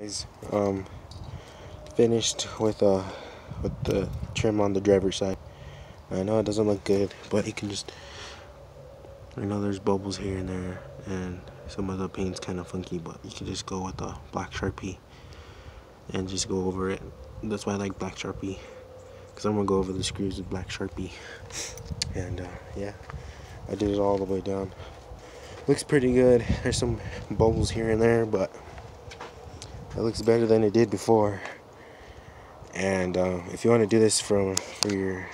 Guys, finished with the trim on the driver's side. I know it doesn't look good, but you can just, I know there's bubbles here and there, and some of the paint's kind of funky, but you can just go with the black Sharpie and just go over it. That's why I like black Sharpie, because I'm gonna go over the screws with black Sharpie. And yeah, I did it all the way down. Looks pretty good. There's some bubbles here and there, but it looks better than it did before. And if you want to do this for your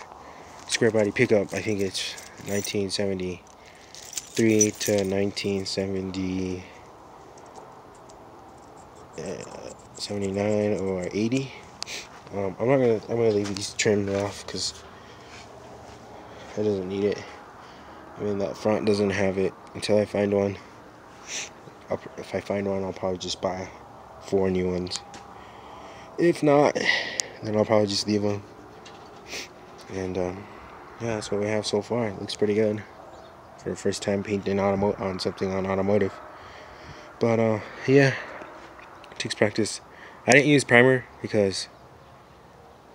square body pickup, I think it's 1973 to 1979 or 80. I'm gonna leave these trimmed off because it doesn't need it. I mean, that front doesn't have it until I find one. If I find one, I'll probably just buy 4 new ones. If not, then I'll probably just leave them. And yeah, that's what we have so far. It looks pretty good for the first time painting on something on automotive. But yeah, it takes practice. I didn't use primer because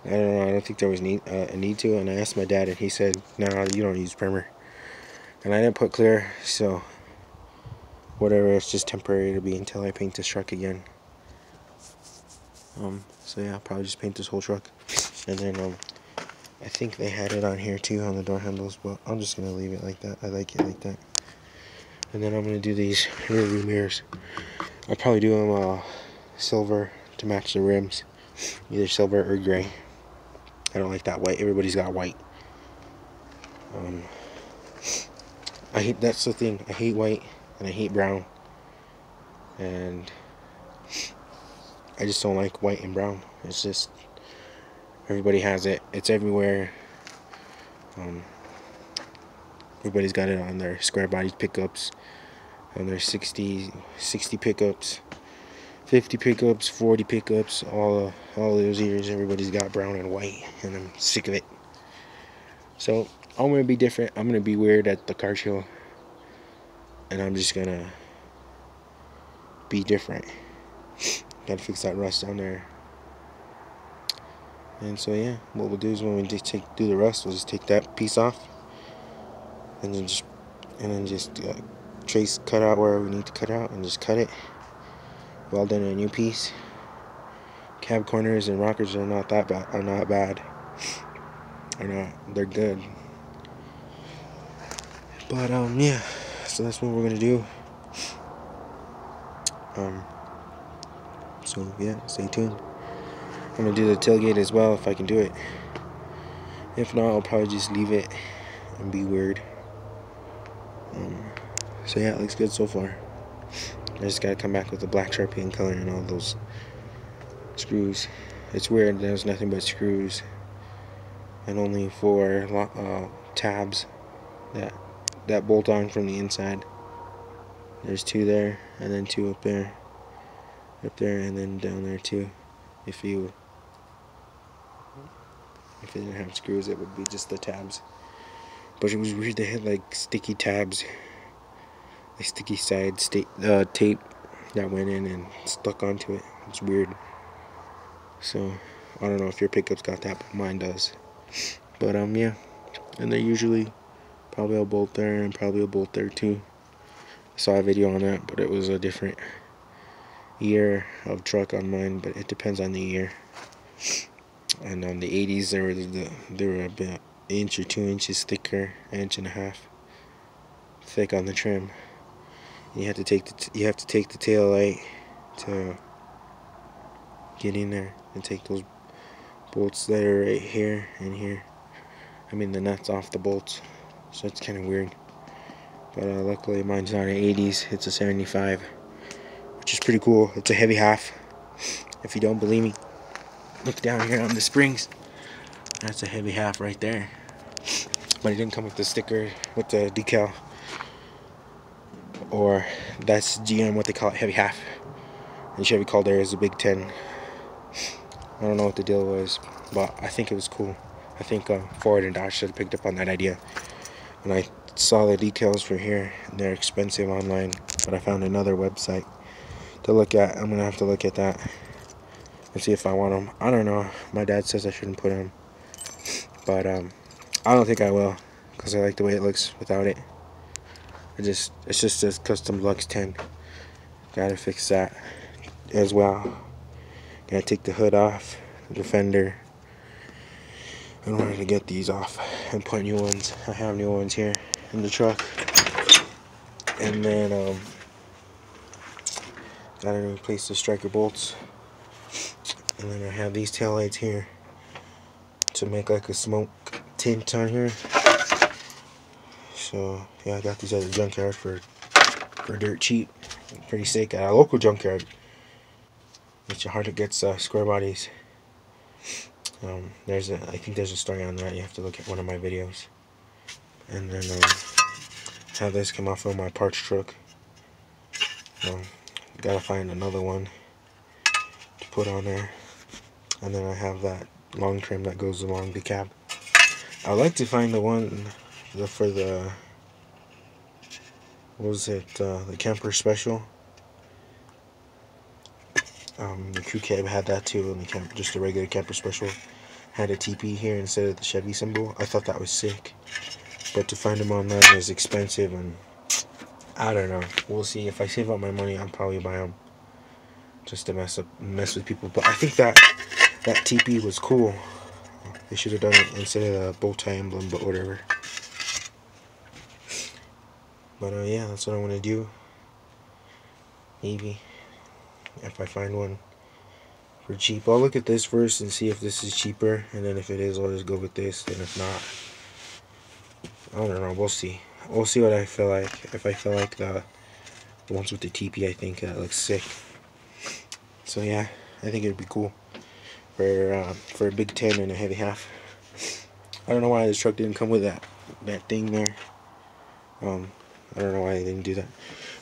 I don't know. I don't think there was a need to. And I asked my dad, and he said, "No, you don't use primer." And I didn't put clear, so whatever. It's just temporary. It'll be until I paint this truck again. So yeah, I'll probably just paint this whole truck, and then I think they had it on here too on the door handles, but I'm just gonna leave it like that. I like it like that. And then I'm gonna do these rear view mirrors. I'll probably do them silver to match the rims, either silver or gray. I don't like that white. Everybody's got white. That's the thing. I hate white and I hate brown, and I just don't like white and brown. It's just, everybody has it. It's everywhere. Everybody's got it on their square body pickups, on their 60 pickups, 50 pickups, 40 pickups, all those years. Everybody's got brown and white, and I'm sick of it. So I'm gonna be different. I'm gonna be weird at the car show, and I'm just gonna be different. Gotta fix that rust down there. And so yeah, what we'll do is when we do the rust, we'll just take that piece off, and then just cut out where we need to cut out, and just cut it. Weld in a new piece. Cab corners and rockers are not that bad. They're good. But yeah, so that's what we're gonna do. So yeah, stay tuned. I'm gonna do the tailgate as well if I can do it. If not, I'll probably just leave it and be weird. So yeah, it looks good so far. I just gotta come back with the black Sharpie and color and all those screws. It's weird. There's nothing but screws, and only 4 tabs that bolt on from the inside. There's 2 there, and then 2 up there, and then down there too. If it didn't have screws, it would be just the tabs. But it was weird. They had like sticky tabs, like sticky side tape that went in and stuck onto it. It's weird. So I don't know if your pickup's got that, but mine does. But yeah, and they're usually probably a bolt there and probably a bolt there too. I saw a video on that, but it was a different year of truck on mine, but it depends on the year. And on the 80s, they were about 1 inch or 2 inches thicker, 1.5 inches thick on the trim. And you have to take the tail light to get in there and take those bolts that are right here and here. I mean the nuts off the bolts. So it's kind of weird. But luckily mine's not an 80s, it's a 75, which is pretty cool. It's a heavy half. If you don't believe me, look down here on the springs. That's a heavy half right there. But it didn't come with the sticker, with the decal. Or that's GM, what they call it, heavy half. And Chevy called theirs a Big 10. I don't know what the deal was, but I think it was cool. I think Ford and Dodge should have picked up on that idea. And I saw the decals for here, and they're expensive online, but I found another website to look at. I'm gonna have to look at that. and see if I want them. I don't know. My dad says I shouldn't put them, but I don't think I will, because I like the way it looks without it. It's just says custom Lux 10. Gotta fix that as well. Gotta take the hood off, the fender, in order to get these off and put new ones. I have new ones here in the truck. And then gotta replace the striker bolts. And then I have these tail lights here to make like a smoke tint on here. So yeah, I got these at the junkyard for dirt cheap. Pretty sick at a local junkyard. It's hard to get square bodies. I think there's a story on that. You have to look at one of my videos. And then have this come off of my parts truck. Gotta find another one to put on there. And then I have that long trim that goes along the cab. I'd like to find the one for the, what was it, the camper special. The crew cab had that too, and just a regular camper special had a TP here instead of the Chevy symbol. I thought that was sick, but to find them online is expensive, and I don't know. We'll see. If I save up my money, I'll probably buy them just to mess with people. But I think that TP was cool. They should have done it instead of the bow tie emblem, but whatever. But yeah, that's what I want to do. Maybe if I find one for cheap, I'll look at this first and see if this is cheaper, and then if it is, I'll just go with this. And if not, I don't know. We'll see. We'll see what I feel like. If I feel like the ones with the TP, I think that looks sick. So yeah, I think it'd be cool for a big 10 and a heavy half. I don't know why this truck didn't come with that thing there. I don't know why they didn't do that.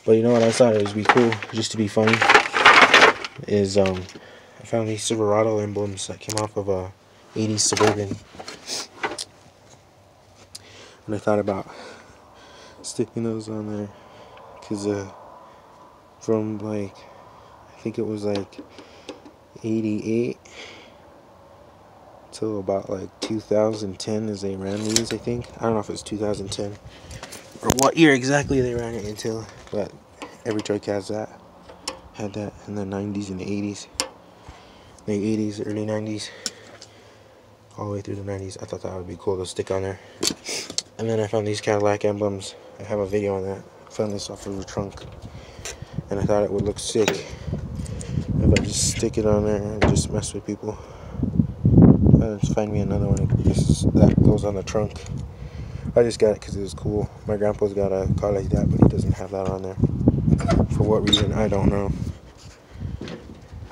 But you know what I thought it would be cool, just to be funny, is I found these Silverado emblems that came off of a 80s Suburban. And I thought about sticking those on there, because from like, I think it was like 88 till about like 2010 as they ran these, I think. I don't know if it was 2010 or what year exactly they ran it until, but every truck has that. Had that in the 90s and the 80s. Late 80s, early 90s. All the way through the 90s. I thought that would be cool to stick on there. And then I found these Cadillac emblems. I have a video on that. I found this off of the trunk. And I thought it would look sick if I just stick it on there and just mess with people. Let's find me another one. That goes on the trunk. I just got it because it was cool. My grandpa's got a car like that, but he doesn't have that on there. For what reason, I don't know.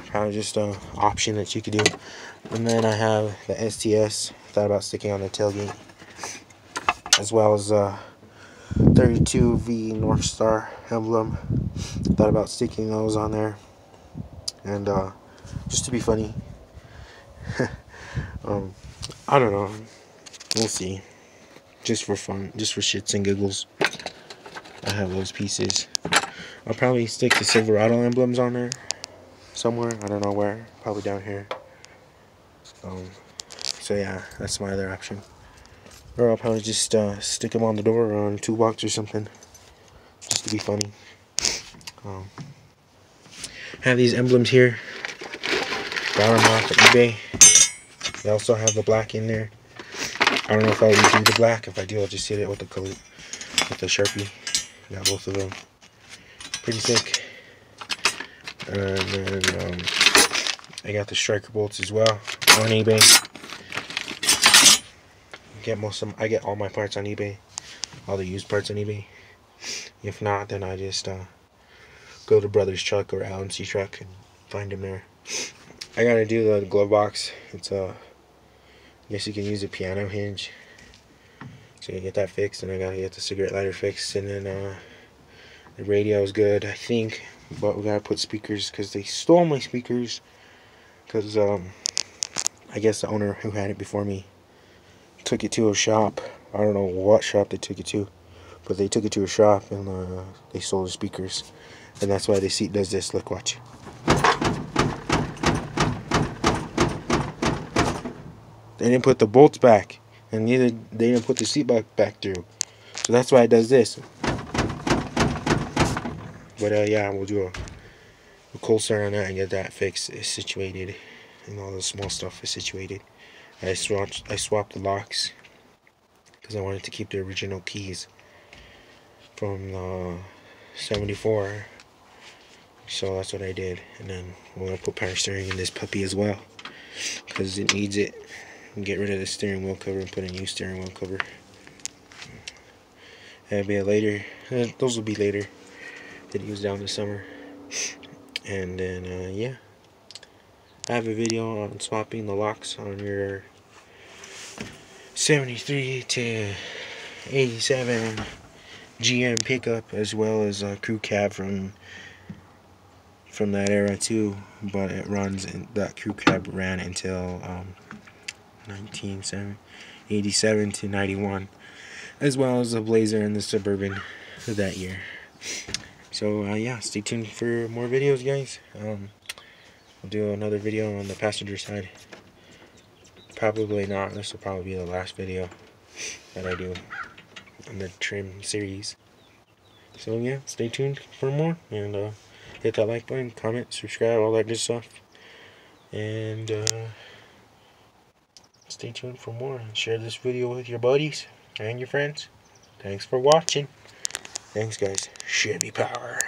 Kind of just an option that you could do. And then I have the STS. Thought about sticking on the tailgate, as well as 32V North Star emblem. Thought about sticking those on there, and just to be funny. I don't know. We'll see. Just for fun, just for shits and giggles. I have those pieces. I'll probably stick the Silverado emblems on there somewhere. I don't know where. Probably down here. So yeah, that's my other option. Or I'll probably just stick them on the door or on a toolbox or something, just to be funny. Have these emblems here. Got them off at eBay. They also have the black in there. I don't know if I'll redo the black. If I do, I'll just hit it with the color, with the Sharpie. Got both of them. Pretty sick. And then I got the striker bolts as well on eBay. I get all my parts on eBay, all the used parts on eBay. If not, then I just go to Brother's Truck or Allen C Truck and find them there. I gotta do the glove box. It's I guess you can use a piano hinge, so you get that fixed, and I gotta get the cigarette lighter fixed, and then the radio is good, I think, but we gotta put speakers because they stole my speakers. Because I guess the owner who had it before me took it to a shop. I don't know what shop they took it to, but they took it to a shop and they stole the speakers, and that's why the seat does this. Look, watch. They didn't put the bolts back, and neither they didn't put the seat back through. So that's why it does this. But yeah, we'll do a cold start on that and get that fixed, situated, and all the small stuff is situated. I swapped the locks because I wanted to keep the original keys from 74. So that's what I did. And then we're gonna put power steering in this puppy as well because it needs it. And get rid of the steering wheel cover and put a new steering wheel cover. That'll be later. Those will be later videos down the summer. And then yeah, I have a video on swapping the locks on your 73 to 87 GM pickup, as well as a crew cab from that era too. But it runs, and that crew cab ran until 1987 to 91, as well as the Blazer and the Suburban of that year. So yeah, stay tuned for more videos, guys. I'll do another video on the passenger side. Probably not. This will probably be the last video that I do in the trim series. So yeah, stay tuned for more, and hit that like button, comment, subscribe, all that good stuff. And stay tuned for more, and share this video with your buddies and your friends. Thanks for watching. Thanks, guys. Chevy Power.